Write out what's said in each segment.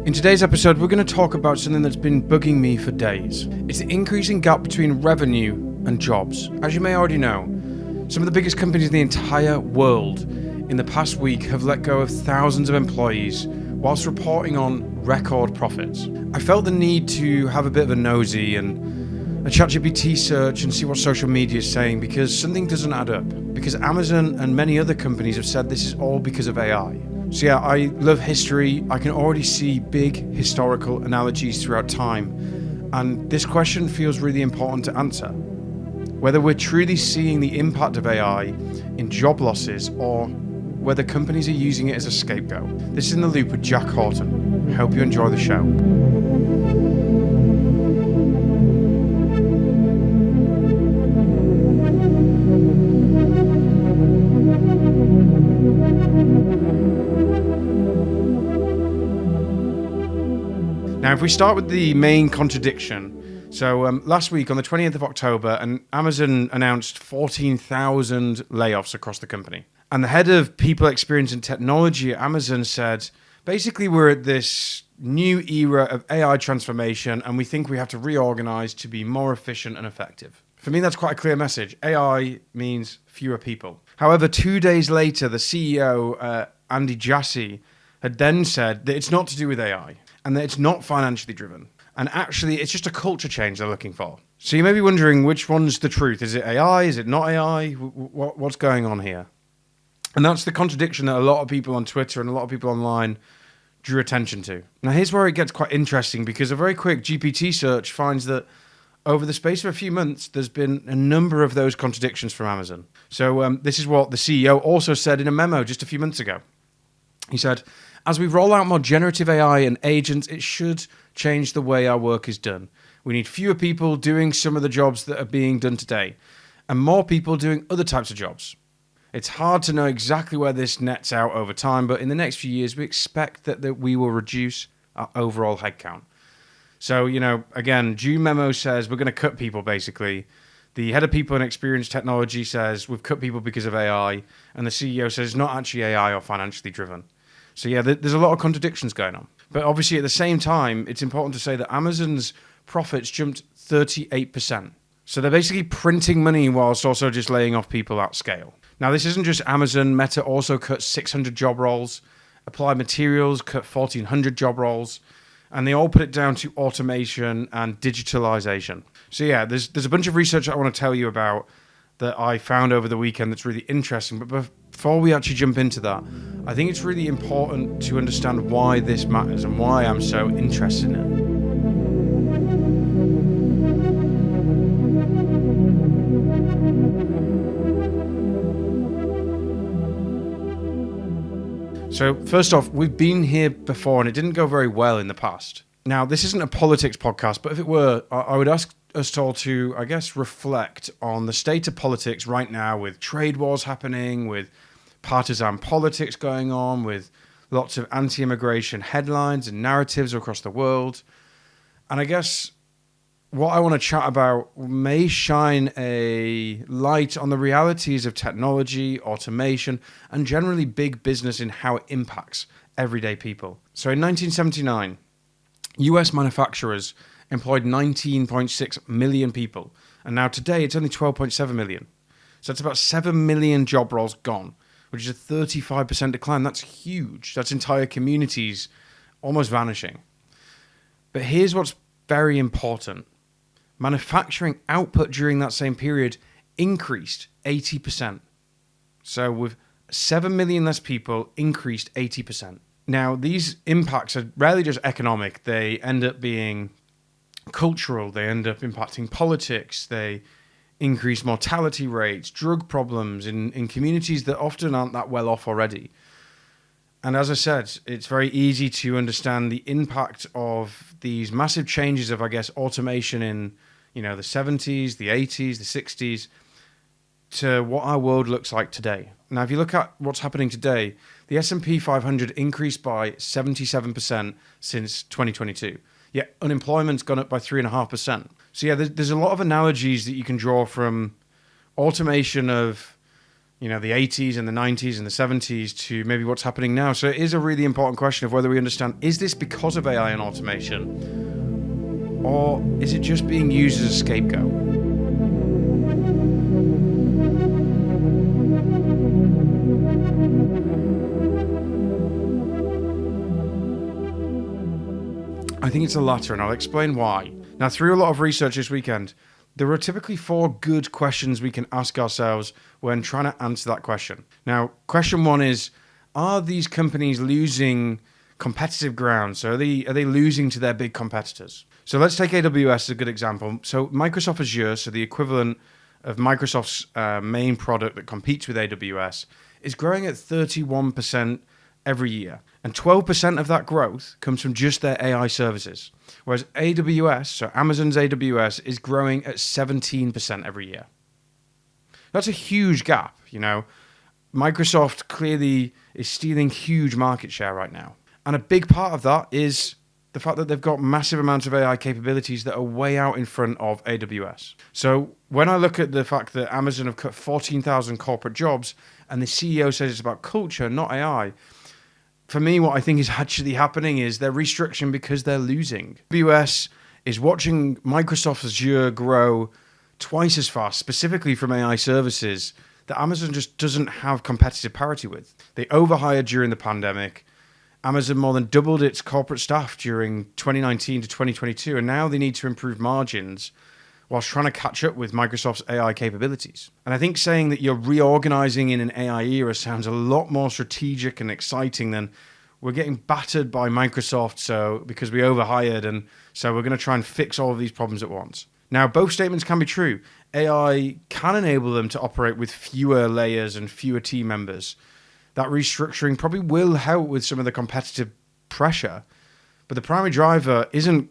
In today's episode, we're going to talk about something that's been bugging me for days. It's the increasing gap between revenue and jobs. As you may already know, some of the biggest companies in the entire world in the past week have let go of thousands of employees whilst reporting on record profits. I felt the need to have a bit of a nosy and a ChatGPT search and see what social media is saying, because something doesn't add up. Because Amazon and many other companies have said this is all because of AI. So yeah, I love history. I can already see big historical analogies throughout time. And this question feels really important to answer. Whether we're truly seeing the impact of AI in job losses or whether companies are using it as a scapegoat. This is In the Loop with Jack Horton. I hope you enjoy the show. Now, if we start with the main contradiction. So last week on the 20th of October, Amazon announced 14,000 layoffs across the company. And the head of people experience and technology at Amazon said, basically, we're at this new era of AI transformation, and we think we have to reorganize to be more efficient and effective. For me, that's quite a clear message. AI means fewer people. However, 2 days later, the CEO, Andy Jassy, had then said that it's not to do with AI and that it's not financially driven. And actually, it's just a culture change they're looking for. So you may be wondering, which one's the truth? Is it AI? Is it not AI? What's going on here? And that's the contradiction that a lot of people on Twitter and a lot of people online drew attention to. Now, here's where it gets quite interesting, because a very quick GPT search finds that over the space of a few months, there's been a number of those contradictions from Amazon. So this is what the CEO also said in a memo just a few months ago. He said, as we roll out more generative AI and agents, it should change the way our work is done. We need fewer people doing some of the jobs that are being done today and more people doing other types of jobs. It's hard to know exactly where this nets out over time, but in the next few years, we expect that we will reduce our overall headcount. So, again, June memo says we're going to cut people, basically. The head of people and experience technology says we've cut people because of AI, and the CEO says it's not actually AI or financially driven. So yeah, there's a lot of contradictions going on. But obviously at the same time, it's important to say that Amazon's profits jumped 38%. So they're basically printing money whilst also just laying off people at scale. Now, this isn't just Amazon. Meta also cut 600 job roles. Applied Materials cut 1,400 job roles. And they all put it down to automation and digitalization. So yeah, there's a bunch of research I want to tell you about that I found over the weekend that's really interesting. But before we actually jump into that, I think it's really important to understand why this matters and why I'm so interested in it. So first off, we've been here before and it didn't go very well in the past. Now, this isn't a politics podcast, but if it were, I would ask us all to, I guess, reflect on the state of politics right now, with trade wars happening, with partisan politics going on, with lots of anti-immigration headlines and narratives across the world. And I guess what I want to chat about may shine a light on the realities of technology, automation, and generally big business in how it impacts everyday people. So in 1979, US manufacturers employed 19.6 million people. And now today it's only 12.7 million. So that's about 7 million job roles gone, which is a 35% decline. That's huge. That's entire communities almost vanishing. But here's what's very important. Manufacturing output during that same period increased 80%. So with 7 million less people, increased 80%. Now, these impacts are rarely just economic. They end up being cultural. They end up impacting politics. They increase mortality rates, drug problems in communities that often aren't that well off already. And as I said, it's very easy to understand the impact of these massive changes of, I guess, automation in, the 70s, the 80s, the 60s, to what our world looks like today. Now, if you look at what's happening today, the S&P 500 increased by 77% since 2022. Yet unemployment's gone up by 3.5%. So yeah, there's a lot of analogies that you can draw from automation of, the 80s and the 90s and the 70s to maybe what's happening now. So it is a really important question of whether we understand, is this because of AI and automation, or is it just being used as a scapegoat? I think it's the latter, and I'll explain why. Now, through a lot of research this weekend, there are typically 4 good questions we can ask ourselves when trying to answer that question. Now, question 1 is, are these companies losing competitive ground? So are they losing to their big competitors? So let's take AWS as a good example. So Microsoft Azure, so the equivalent of Microsoft's main product that competes with AWS, is growing at 31% every year. And 12% of that growth comes from just their AI services. Whereas AWS, so Amazon's AWS, is growing at 17% every year. That's a huge gap, Microsoft clearly is stealing huge market share right now. And a big part of that is the fact that they've got massive amounts of AI capabilities that are way out in front of AWS. So when I look at the fact that Amazon have cut 14,000 corporate jobs and the CEO says it's about culture, not AI, for me, what I think is actually happening is they're restructuring because they're losing. AWS is watching Microsoft Azure grow twice as fast, specifically from AI services, that Amazon just doesn't have competitive parity with. They overhired during the pandemic. Amazon more than doubled its corporate staff during 2019 to 2022, and now they need to improve margins whilst trying to catch up with Microsoft's AI capabilities. And I think saying that you're reorganizing in an AI era sounds a lot more strategic and exciting than we're getting battered by Microsoft because we overhired, and so we're going to try and fix all of these problems at once. Now, both statements can be true. AI can enable them to operate with fewer layers and fewer team members. That restructuring probably will help with some of the competitive pressure, but the primary driver isn't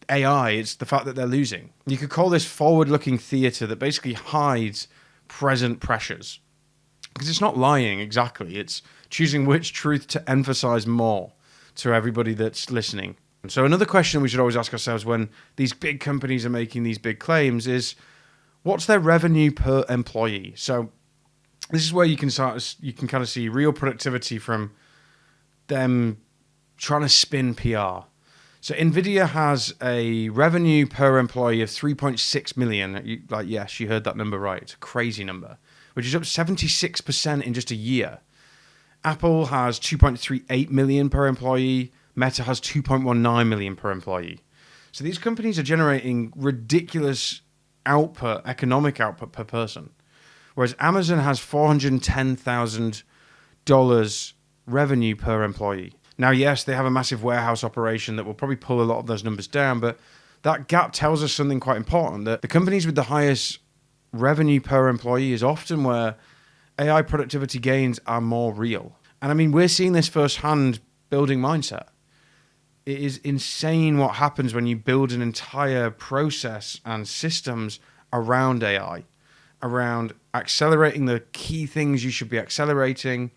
AI, it's the fact that they're losing. You could call this forward-looking theater that basically hides present pressures. Because it's not lying exactly, it's choosing which truth to emphasize more to everybody that's listening. And so another question we should always ask ourselves when these big companies are making these big claims is, what's their revenue per employee? So this is where you can kind of see real productivity from them trying to spin PR. So NVIDIA has a revenue per employee of 3.6 million. Yes, you heard that number right. It's a crazy number, which is up 76% in just a year. Apple has 2.38 million per employee. Meta has 2.19 million per employee. So these companies are generating ridiculous output, economic output per person. Whereas Amazon has $410,000 revenue per employee. Now, yes, they have a massive warehouse operation that will probably pull a lot of those numbers down, but that gap tells us something quite important, that the companies with the highest revenue per employee is often where AI productivity gains are more real. And I mean, we're seeing this firsthand building mindset. It is insane what happens when you build an entire process and systems around AI, around accelerating the key things you should be accelerating,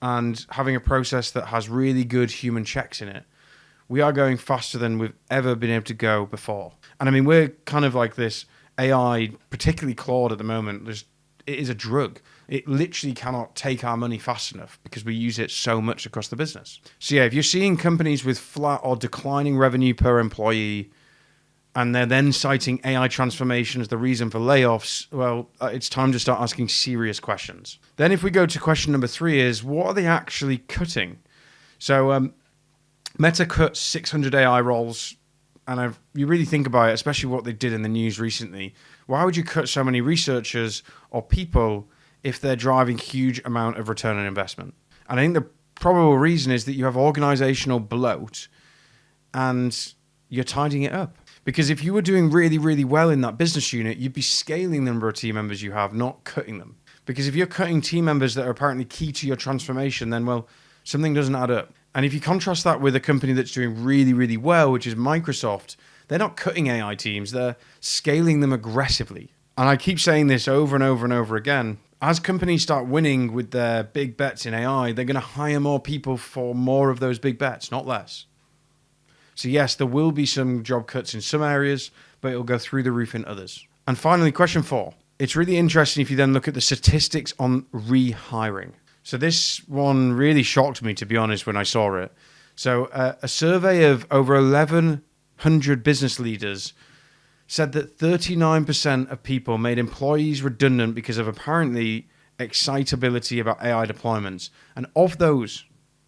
and having a process that has really good human checks in it. We are going faster than we've ever been able to go before. And I mean, we're kind of like this AI, particularly Claude at the moment, it is a drug. It literally cannot take our money fast enough because we use it so much across the business. So yeah, if you're seeing companies with flat or declining revenue per employee, and they're then citing AI transformation as the reason for layoffs, well, it's time to start asking serious questions. Then if we go to question number 3 is, what are they actually cutting? So Meta cut 600 AI roles, and you really think about it, especially what they did in the news recently. Why would you cut so many researchers or people if they're driving huge amount of return on investment? And I think the probable reason is that you have organizational bloat and you're tidying it up. Because if you were doing really, really well in that business unit, you'd be scaling the number of team members you have, not cutting them. Because if you're cutting team members that are apparently key to your transformation, then, well, something doesn't add up. And if you contrast that with a company that's doing really, really well, which is Microsoft, they're not cutting AI teams, they're scaling them aggressively. And I keep saying this over and over and over again. As companies start winning with their big bets in AI, they're going to hire more people for more of those big bets, not less. So yes, there will be some job cuts in some areas, but it'll go through the roof in others. And finally, question 4. it's really interesting if you then look at the statistics on rehiring. So this one really shocked me, to be honest, when I saw it. So a survey of over 1,100 business leaders said that 39% of people made employees redundant because of apparently excitability about AI deployments. And of those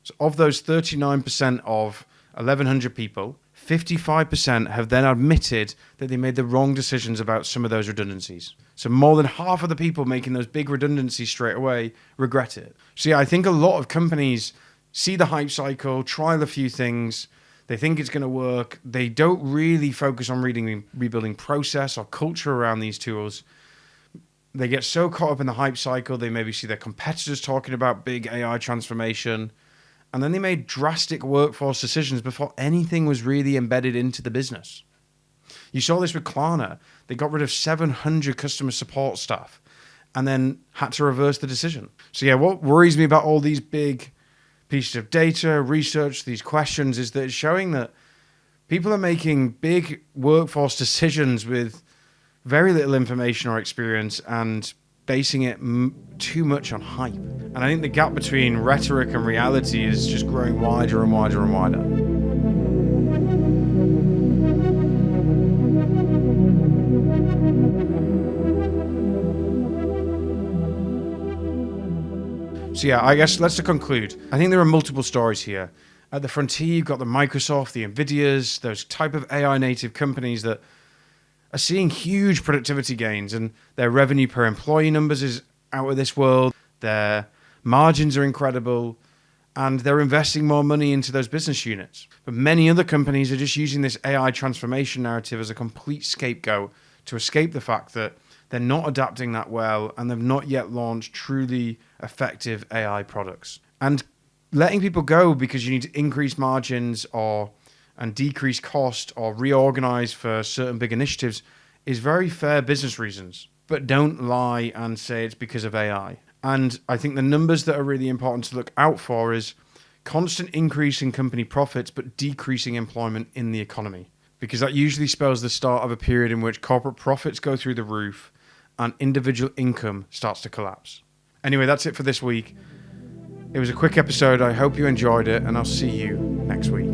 39% of 1,100 people, 55% have then admitted that they made the wrong decisions about some of those redundancies. So more than half of the people making those big redundancies straight away regret it. So yeah, I think a lot of companies see the hype cycle, trial a few things, they think it's going to work. They don't really focus on rebuilding process or culture around these tools. They get so caught up in the hype cycle, they maybe see their competitors talking about big AI transformation, and then they made drastic workforce decisions before anything was really embedded into the business. You saw this with Klarna. They got rid of 700 customer support staff and then had to reverse the decision. So yeah, what worries me about all these big pieces of data, research, these questions, is that it's showing that people are making big workforce decisions with very little information or experience and basing it too much on hype. And I think the gap between rhetoric and reality is just growing wider and wider and wider. So yeah, I guess let's conclude. I think there are multiple stories here. At the frontier, you've got the Microsoft, the Nvidias, those type of AI native companies that are seeing huge productivity gains, and their revenue per employee numbers is out of this world. Their margins are incredible, and they're investing more money into those business units. But many other companies are just using this AI transformation narrative as a complete scapegoat to escape the fact that they're not adapting that well and they've not yet launched truly effective AI products. And letting people go because you need to increase margins and decrease cost or reorganize for certain big initiatives is very fair business reasons. But don't lie and say it's because of AI. And I think the numbers that are really important to look out for is constant increase in company profits, but decreasing employment in the economy. Because that usually spells the start of a period in which corporate profits go through the roof and individual income starts to collapse. Anyway, that's it for this week. It was a quick episode. I hope you enjoyed it, and I'll see you next week.